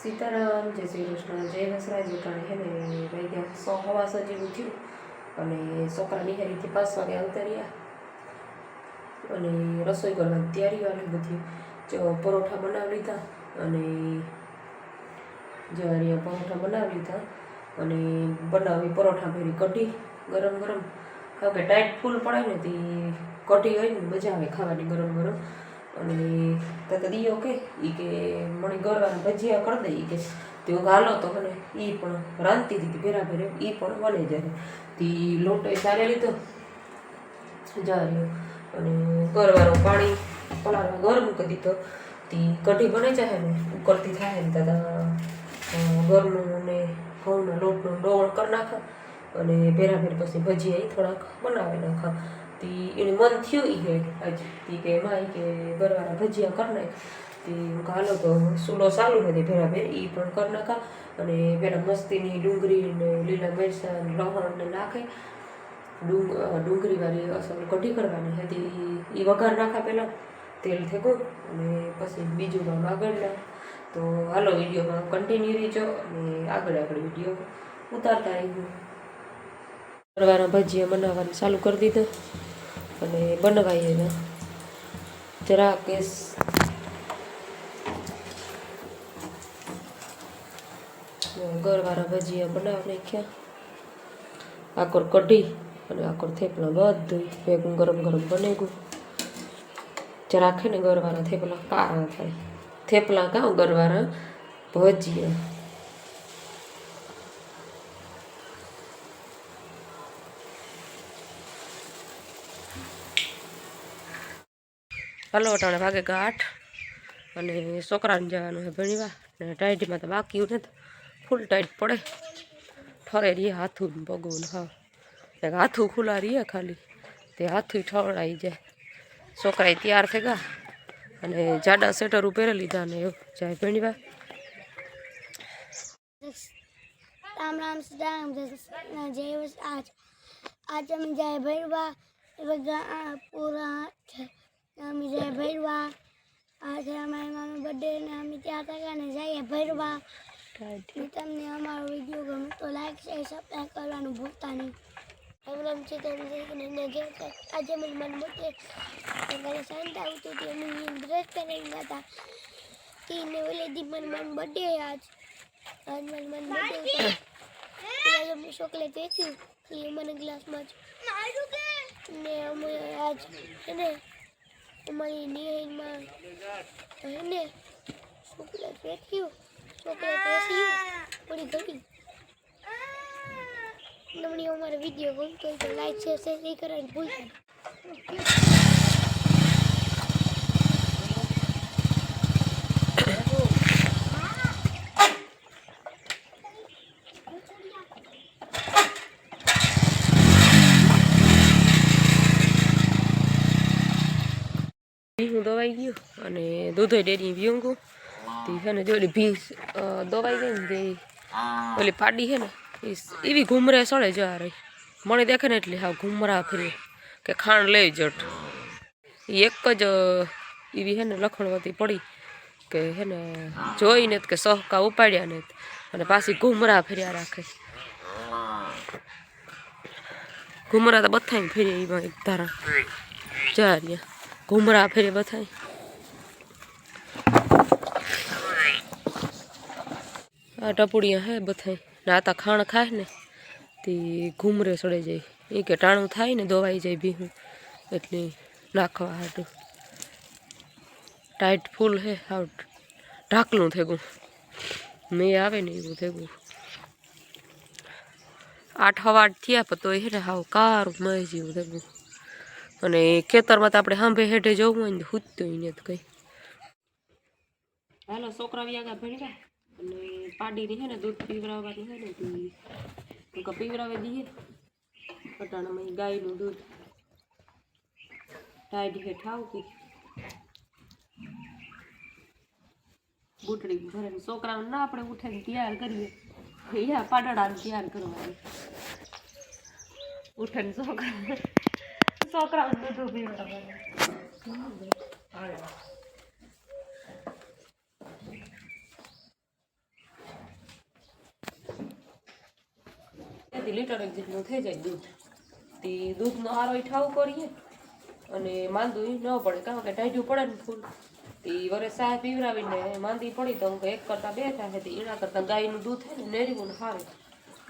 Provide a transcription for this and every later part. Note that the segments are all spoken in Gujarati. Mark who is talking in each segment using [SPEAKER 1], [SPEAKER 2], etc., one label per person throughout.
[SPEAKER 1] સીતારામ જય શ્રી કૃષ્ણ જય વસરાજી ટાણે હે ને ભાઈ ત્યાં 100 જેવું થયું અને છોકરા નિહારીથી 5 વાગે ઉતર્યા અને રસોઈ કરવાની તૈયારી વાળી બધી જો પરોઠા બનાવી લીધા અને જો અહીંયા પરોઠા બનાવી લીધા અને બનાવી પરોઠા ભેરી કઢી ગરમ ગરમ કારણ કે ટાઈટ ફૂલ પડે ને તે કઢી હોય ને મજા આવે ખાવાની ગરમ ગરમ અને તત દીયો કે મને ગરવાના ભજીયા કરી દઈ કે તે ગાલો તો મને એ પણ રાંધતી હતી ભેરા ભેરે એ પણ બને જાય તે લોટો સારે લીધો જાર્યો અને ગરવાનું પાણી પલાળવા ગરમ કરી દીધો તે કઢી બની જાય ને ઉકળતી થાય ને તથા ઘરનું ને ઘઉંના લોટનું ડોળ કરી નાખા અને ભેરા ભેર પછી ભજીયા એ થોડાક બનાવી નાખા તી એને મન થયું હે આજે તી કે માય કે ગરવાના ભજીયા કરી નાખ તી હાલો તો સૂલો ચાલુ હતી ભેરા ભેર એ પણ કરી નાખા અને પેલા મસ્તીની ડુંગળી ને લીલા મરચાં લસણ ને નાખે ડુંગળી વાળી અસલ કઢી કરવાની હતી એ વઘાર નાખા પહેલાં તેલ થેગું અને પછી બીજું કામ આગળના તો હાલો વિડીયોમાં કન્ટિન્યુ રહીજો અને આગળ વિડીયો ઉતારતા રહીશું ગરવાના ભજીયા બનાવવાનું ચાલુ કરી દીધો અને બનાવાઈએ જરા કેસ ગરવાના ભજીયા બનાવી નાખ્યા આકોર કઢી અને આકોર થેપલા બધું ભેગું ગરમ ગરમ બને ગયું જરા રાખે ને ગરવાના થેપલા કાળા થાય થેપલા કાં ગરવાના ભજીયા હલો અટાણે વાગે 8 અને છોકરાને જવાનું છે ભણીવા ને ટાઈટમાં તો બાકી નથી ફૂલ ટાઈટ પડે ઠરે રહીએ હાથું પગું હા એક હાથું ખુલ્લા રહીએ ખાલી તે હાથું ઠરાઈ જાય છોકરાએ તૈયાર થઈ ગયા અને જાડા સ્વેટર પહેરી લીધા ને એવું જાય ભણીવા
[SPEAKER 2] राम राम सीताराम जय आज आज हम जाए भैरवा पूरा हम जाए भैरवा आज हमारे मामा बर्थडे ने हम ત્યાં તક ને જઈએ ભૈરવા તમને અમારો વિડીયો ગમે તો લાઈક શેર સબસ્ક્રાઇબ કરવાનું ભૂલતા નહીં રામ છે તમને ને જે આજે મને મન મોટે ઘરે શાંત આવતું તે મને બ્રેક કરીને હતા તીને ઓલે દી મન બર્થડે આજ મન બર્થડે आज हमने चॉकलेट વેચ્યું એ મને ગ્લાસમાં ને અમે આજ એને અમારી નિયનમાં એને ચોકલેટ વેચ્યું થોડી ઘણી તમને અમારો વિડીયો ગમતો હોય તો લાઈક શેર સબસ્ક્રાઇબ કરવાનું ભૂલતા
[SPEAKER 1] હું દવાઈ ગયું અને દૂધ ડેરી પીવું તે છે ને જોડી ભીંસ દવાઈ ગઈ ને તે ઓલી પાડી છે ને એવી ઘૂમરે સળે જવા રહી મને દેખે ને એટલે હા ઘૂમરા ફરી કે ખાંડ લઈ જટ એ એક જ એવી છે ને લખણવતી પડી કે છે ને જોઈને કે સહકા ઉપાડ્યા ને અને પાછી ઘૂમરા ફર્યા રાખે ઘૂમરા તો બથાઈને ફેરી એમાં એક ધારા જા રહ્યા ઘૂમરા ફેરે બથાય આ ટપુડિયા હે બથાય નાતા ખાણ ખાય ને તે ઘૂમરે સડે જાય એ કે ટાણું થાય ને દવાઈ જાય ભીહું એટલે નાખવા હાટું ટાઈટ ફૂલ હે હાવ ઢાકલું થેગું મેં આવે ને એવું થેગું 8 સવા 8 થયા પણ તોય હે ને હાવ કારું મય જેવું થેગું અને ખેતરમાં તો આપણે સાંભે હેઠે જવું હોય ને હૂતું ને કંઈ હાલો છોકરા વ્યાગા ભણ્યા અને પાડીની છે ને દૂધ પીવડાવવાનું છે ને તો પીવડાવી દઈએ પટાણામાં ગાયનું દૂધ ટાઈટ હેઠ આવતી બુટડી ભરે છોકરાઓને ના આપણે ઉઠાઈને તૈયાર કરીએ યા પાડડાને તૈયાર કરવાની ઉઠાઈને છોકરાઓને દૂધ પીવડાવવાનું ને તે લીટર એક જેટલું થઈ જાય દૂધ. તે દૂધનો આરો ઠાવું કરીએ અને માંદું ન પડે, કારણ કે ટાઢ્યું પડે ને ફૂલ. તે વરે સાહ પીવડાવીને માંદી પડી તો એક કરતાં બે થાય, તે એના કરતાં ગાયનું દૂધ છે ને નેરવું ને સારું.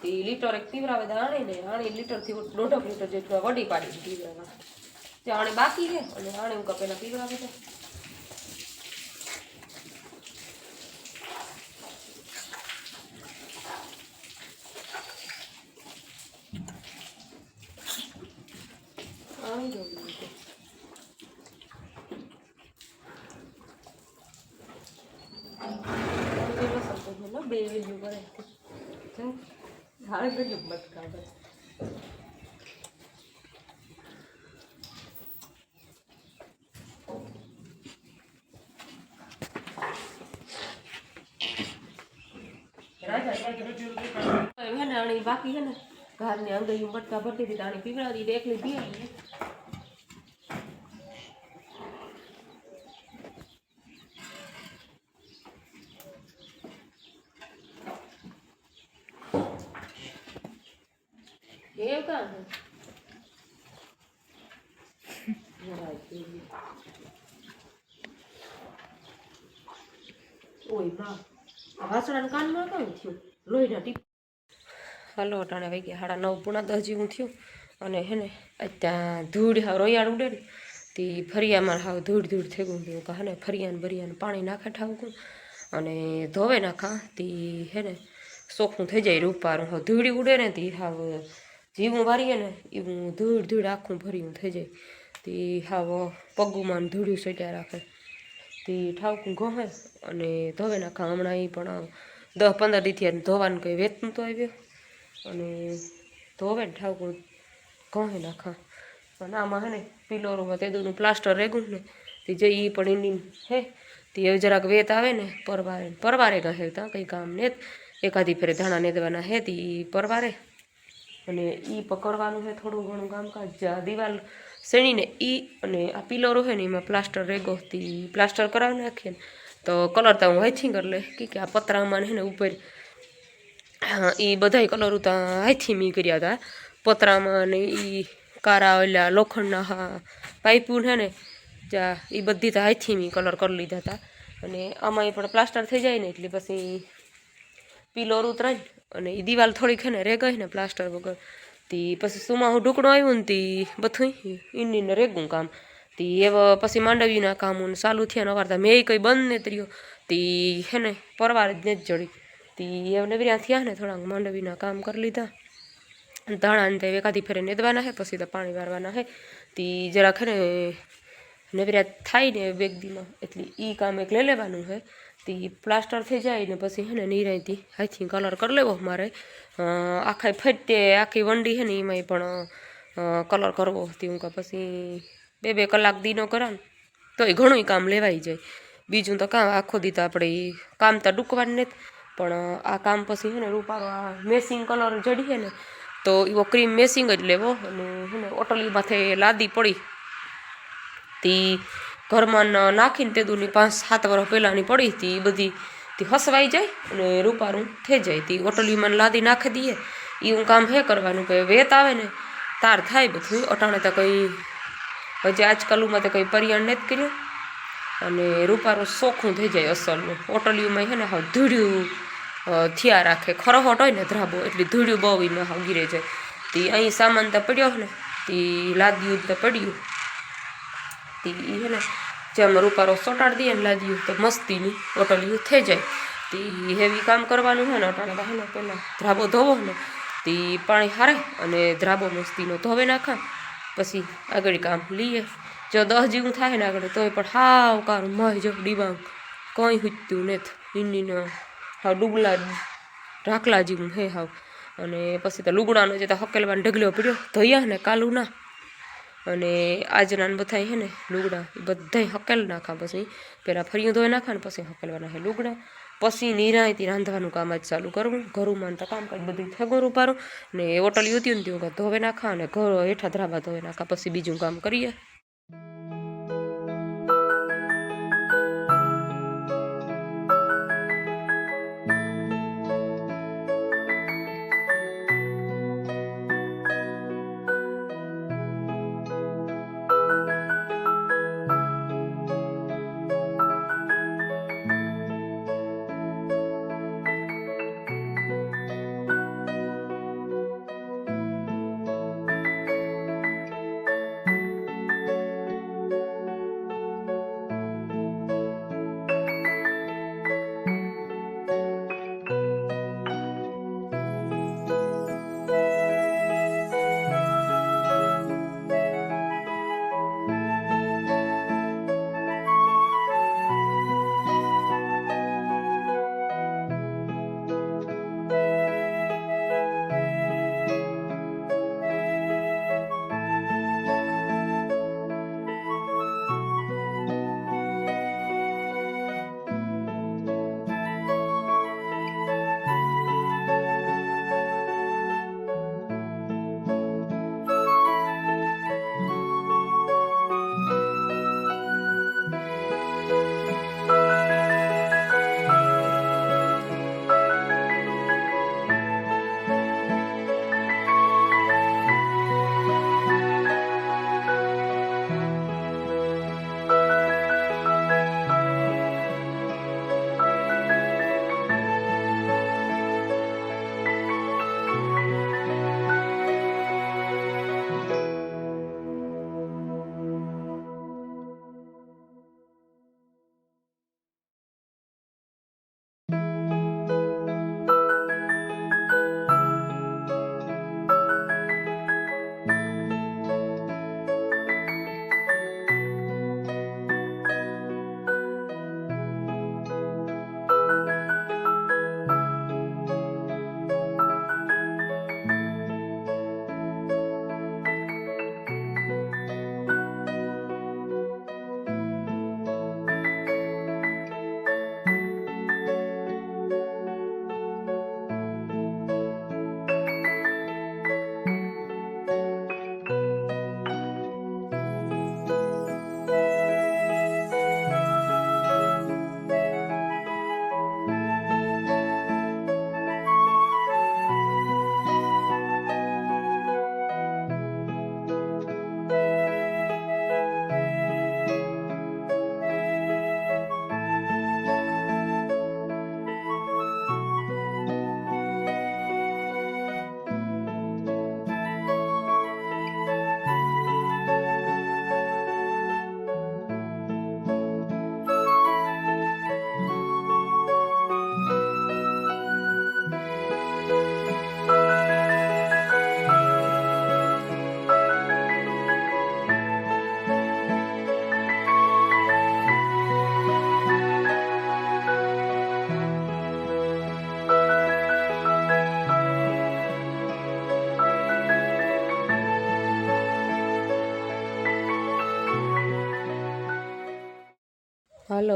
[SPEAKER 1] તે લીટર એક પીવડાવે તો આણી લીટરથી 1.5 લીટર જેટલું વડી પાડીને પીવડાવવા. ત્યાં આણે બાકી છે અને આણે હું પેલા પીવડાવી દે. આણી જવું બે વેલ્યુ કરે હાલ વેલ્યુ મત કાઢે. બાકી છે ને ઘરની અંગઈ મટકા ભરતી હતી આણી પીવડાવી એકલી પીવાડી. એવું કામ ઓય બા વાસણાના કાનમાં કેમ થયું લોહીના ટીપ. હાલો અટાણે વાગી ગયા 9:30 જેવું થયું અને હે ને ત્યાં ધૂળ હાવ રોયાળ ઉડે ને તે ફરિયામાં હાવ ધૂળ થઈ ગયું. કે હે ને ફરિયાને બરિયાને પાણી નાખે ઠાવકું અને ધોવે નાખા તે હે ને ચોખ્ખું થઈ જાય રૂપારું. હાવ ધૂળી ઉડે ને તે હાવ જીવું વારીએ ને એવું ધૂળ આખું ભર્યું થઈ જાય. તે હાવ પગુમાં ધૂળ્યું સટ્યા રાખે તે ઠાવકું ઘોહે અને ધોવે નાખા. હમણાં એ પણ 10-15 દીથી ધોવાનું કંઈ વેચતું તો આવ્યો અને ધોવે ને ઠાવકું ઘોહે નાખા. અને આમાં હે ને પિલોરોમાં તેદુનું પ્લાસ્ટર રેગું ને તે જઈ એ પણ એની હે તે જરાક વેત આવે ને પરવારે કહે ત્યાં કંઈ કામ ને એકાદી ફેરે ધાણા નેદવાના હે તે પરવારે અને એ પકડવાનું છે થોડું ઘણું કામકાજ. જ્યાં દિવાલ શેણીને એ અને આ પિલરો છે ને એમાં પ્લાસ્ટર રેગો તે પ્લાસ્ટર કરાવી નાખીએ ને તો કલર તો હું હાથથી કરી લે કે આ પતરામાં છે ને ઉપર એ બધા કલર ત્યાં હાથથી મેં કર્યા હતા. પતરામાં ને એ કારા ઓલા લોખંડના હા પાઇપું છે ને જ્યાં એ બધી તો હાથથી મેં કલર કરી લીધા હતા. અને આમાં એ પણ પ્લાસ્ટર થઈ જાય ને એટલે પછી પિલોર ઉતરાય અને એ દિવાલ થોડીક છે ને રેગાય ને પ્લાસ્ટર વગર તે પછી સુમાહું ઢુકડું આવ્યું ને તે બધું ઈનીને રેગું કામ તે એવા પછી માંડવીના કામ ચાલુ થયા ને અવારતા મેં કંઈ બંધ ને ત્રીયો તે હે ને પરવાર જ નથી જડી તે એને વ્યા થયા ને થોડાક માંડવીના કામ કરી લીધા. ધાણા ને એકાદી ફેરે નેદવાના હે પછી તો પાણી વારવાના હે તે જરાક હે ને નવર્યા થાય ને બેગદીમાં એટલે એ કામ એક લઈ લેવાનું છે. તે પ્લાસ્ટર થઈ જાય ને પછી હે ને નિરાયથી હાથથી કલર કરી લેવો મારે. આખા ફટતે આખી વંડી છે ને એમાંય પણ કલર કરવો હતી હું પછી 2 કલાક દીનો કરા ને તો એ ઘણું કામ લેવાઈ જાય. બીજું તો કામ આખો દી તો આપણે કામ તો ડૂકવાનું નથી પણ આ કામ પછી છે ને રૂપારો આ મેસિંગ કલર જડીએ ને તો એવો ક્રીમ મેસિંગ જ લેવો. અને છે ને ઓટલીમાંથી લાદી પડી તે ઘરમાં નાખીને તેદુની 5-7 વર્ષ પહેલાંની પડી હતી એ બધી તે હસવાઈ જાય અને રૂપારું થઈ જાય. તે ઓટલીમાં લાદી નાખી દઈએ એવું કામ હે કરવાનું કે વેત આવે ને તાર થાય બધું. અટાણે તો કંઈ હજી આજકાલમાં તો કંઈ પરિયાણ નથી કર્યું અને રૂપારું ચોખ્ખું થઈ જાય અસલનું. ઓટલીઓમાં છે ને હાવ ધૂળ્યું થયા રાખે ખરહોટ હોય ને ધ્રાબો એટલે ધૂળ્યું બહુ એમાં હાવ ગીરે જાય. તે અહીં સામાન તો પડ્યો ને તે લાદ્યું તો પડ્યું તે છે ને જેમ રૂપારો સોટાડી દઈએ ને લાદ્યું તો મસ્તીની ઓટલીયું થઈ જાય. તે હેવી કામ કરવાનું છે ને અટાણે તો ને પહેલાં ધ્રાબો ધોવો ને તે પાણી હારે અને ધ્રાબો મસ્તીનો ધોવે નાખા પછી આગળ કામ લઈએ. જો 10 જેવું થાય ને આગળ તોય પણ હાવ કારું માય જો ડીબાંગ કંઈ હુજતું નથી ઈનીને હાવ ડૂબલા ઢાકલા જેવું હે હાવ. અને પછી તો લુગડાનો જે તો હકેલવાનો ઢગલો પડ્યો ધોયા ને કાલું ના અને આજના બધા હે ને લુગડા બધાય હકેલ નાખા. પછી પહેલાં ફરિયું ધોઈ નાખા ને પછી હકેલવાના હે લુગડા. પછી નિરાયથી રાંધવાનું કામ જ ચાલુ કરવું. ઘરુંમાં તો કામકાજ બધું થગો રૂપારું ને ઓટલી ઉતી ને ત્યાં ધોવે નાખા અને ઘર હેઠા ધ્રાબા ધોવે નાખા પછી બીજું કામ કરીએ.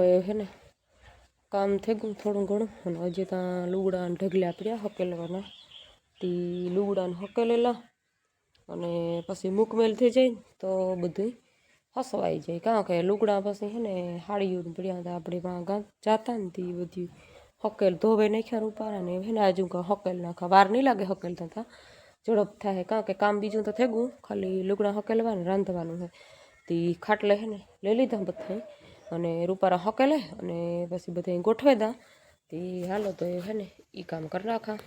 [SPEAKER 1] એ હે ને કામ થઈ ગયું થોડું ઘણું, અને હજી ત્યાં લુગડા ઢગલ્યા પડ્યા હકેલવાના. તે લુગડાને હકેલેલા અને પછી મૂકમેલ થઈ જાય તો બધું હસવાઈ જાય. કારણ કે લુગડા પછી હે ને હાડીયું પડ્યા હતા આપણે ત્યાં જાતા ને તે બધી હકેલ ધોવે નાખ્યા રૂપારા ને હે ને આજુ હકેલ નાખા. વાર નહીં લાગે હકેલતા હતા, ઝડપ થાય. કારણ કે કામ બીજું તો થઈ ગયું, ખાલી લુગડા હકેલવાનું રાંધવાનું છે. તે ખાટલે હે ને લઈ લીધા બધા અને રૂપારા હકેલે અને પછી બધા ગોઠવે દા. તે હાલો તો હે ને એ કામ કરી નાખા.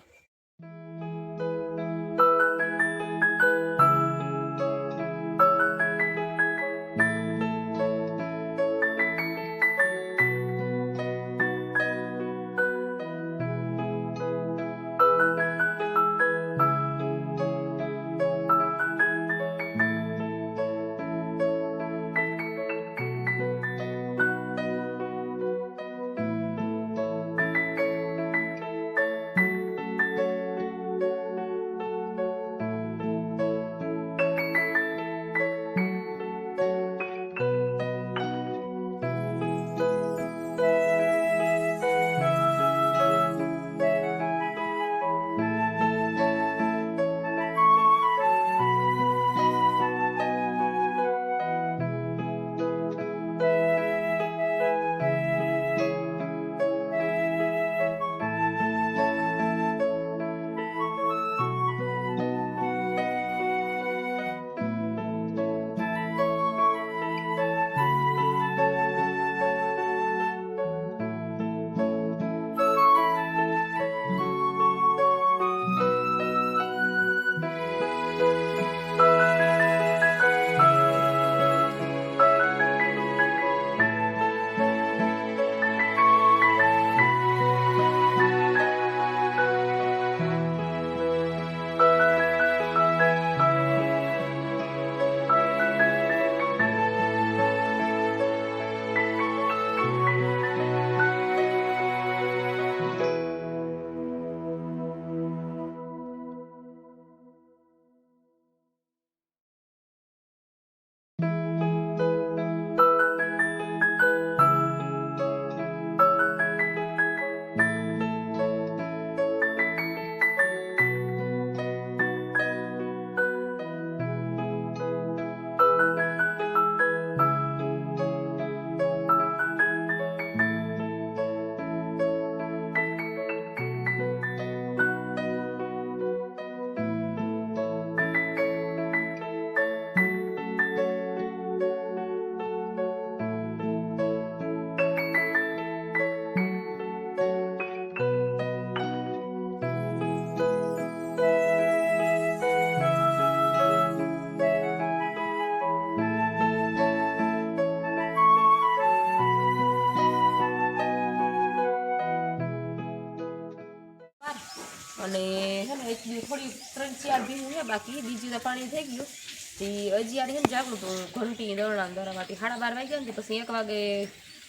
[SPEAKER 1] અને હે ને એટલી થોડી 3-4 ભીનું છે બાકી, બીજી તો પાણી થઈ ગયું. તે અજિયાર હે ને જાગું તો ઘંટી દરણા દરવાથી 12:30 વાગ્યા ને પછી 1 વાગે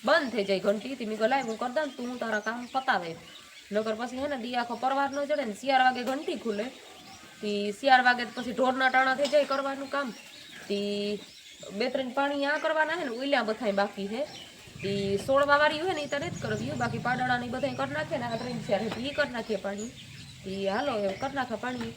[SPEAKER 1] બંધ થઈ જાય ઘંટી. તે મેં કહું લાય હું કરી દઉં તું તારા કામ પતાવે, નકર પછી હે ને દી આખો પરવાર ન ચડે ને. 4 વાગે ઘંટી ખુલે, તે 4 વાગે પછી ઢોરના ટાણા થઈ જાય કરવાનું કામ. તે 2-3 પાણી આ કરવાના હે ને ઉલ્યા બધાય બાકી છે. તે 16 વાળી હોય ને એ તો નથી કરવી, બાકી પાડાળાની બધા કરી નાખે ને. આ 3-4 એ કરી નાખીએ પાણી. તે હાલો એમ કરી નાખે પાણી.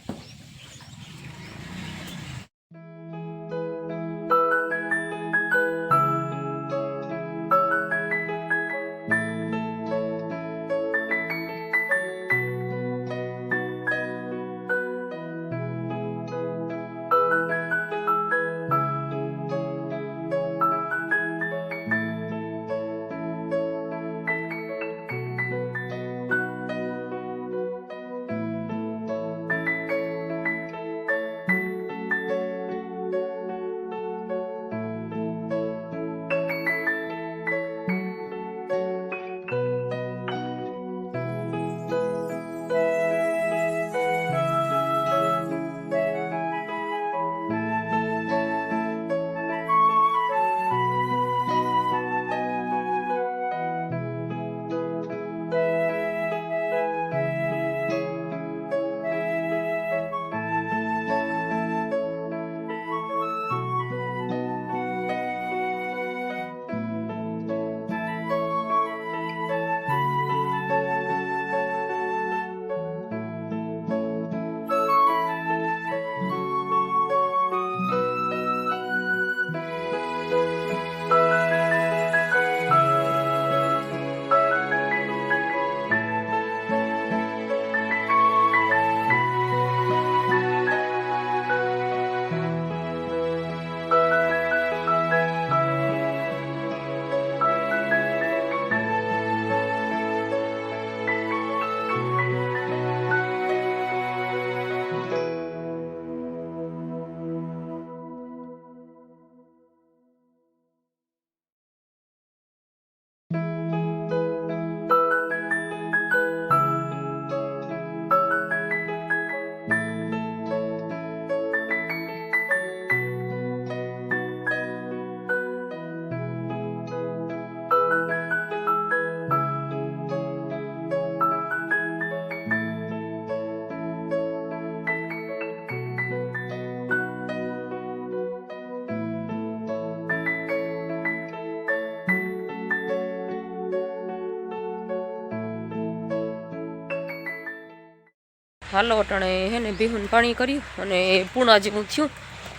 [SPEAKER 1] હાલો અટાણે હે ને બિહુન પાણી કર્યું અને પૂણા જેવું થયું.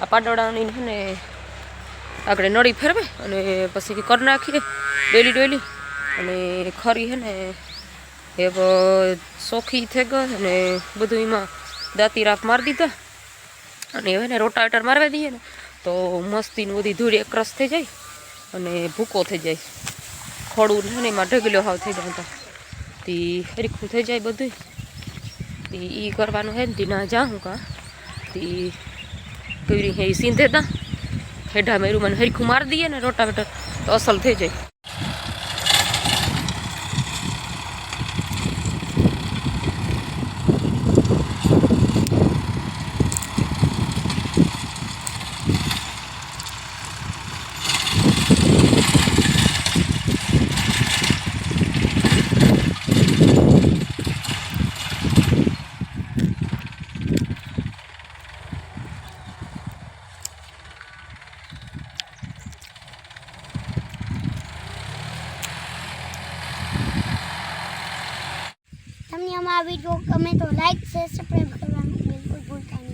[SPEAKER 1] આ પાડોળાની હે ને આગળ નળી ફેરવે અને પછી કરી નાખીએ ડેલી અને ખરી હે ને એક સોખી થઈ ગઈ અને બધું એમાં દાંતી રાખ મારી દીધા અને હવે ને રોટાવેટર મારવા દઈએ ને તો મસ્તીનું બધી ધૂળ એકરસ થઈ જાય અને ભૂકો થઈ જાય. ખોડું છે ને એમાં ઢગલો હાવ થઈ જાય તો તી હરીખું થઈ જાય બધું. તી એ કરવાનું હે ને તી ના જાઉં કાં તી કેવી હે સીંધે તા હેઠા મેરું મને હરીખું મારી દઈએ ને રોટાવેટર તો અસલ થઈ જાય.
[SPEAKER 2] તમને અમારા વિડીયો ગમે તો લાઈક શેર સબસ્ક્રાઈબ કરવાનું બિલકુલ ભૂલતા નહીં.